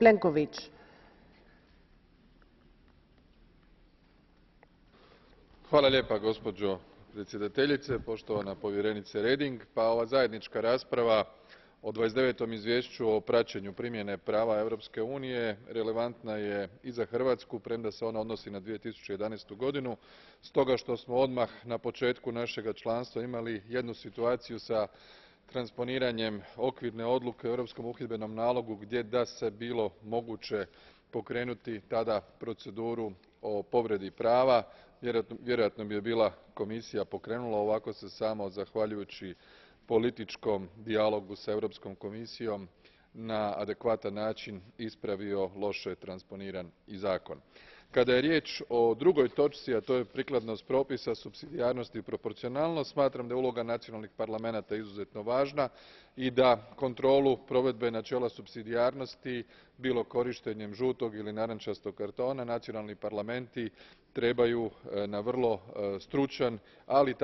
Plenković. Hvala lijepa, gospođo predsjedateljice, poštovana povjerenice Reding. Ova zajednička rasprava o 29. izvješću o praćenju primjene prava Europske unije relevantna je i za Hrvatsku, premda se ona odnosi na 2011. godinu, stoga što smo odmah na početku našega članstva imali jednu situaciju s transponiranjem okvirne odluke o Europskom uhidbenom nalogu gdje da se bilo moguće pokrenuti tada proceduru o povredi prava. Vjerojatno bi je bila Komisija pokrenula, ovako se samo zahvaljujući političkom dijalogu s Europskom komisijom na adekvatan način ispravio loše transponiran i zakon. Kada je riječ o drugoj točci, a to je prikladnost propisa, supsidijarnost i proporcionalnost, smatram da je uloga nacionalnih parlamenata izuzetno važna i da kontrolu provedbe načela supsidijarnosti, bilo korištenjem žutog ili narančastog kartona, nacionalni parlamenti trebaju na vrlo stručan, ali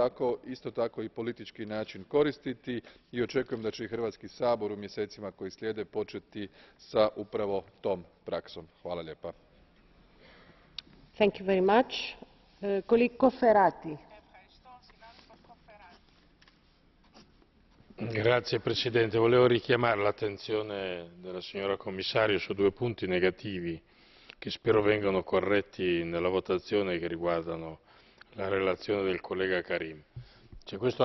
isto tako i politički način koristiti i očekujem da će i Hrvatski sabor u mjesecima koji slijede početi s upravo tom praksom. Hvala lijepa. Signor Presidente, volevo richiamare l'attenzione della signora Commissario su due punti negativi che spero vengano corretti nella votazione, che riguardano la relazione del collega Karim. C'è questo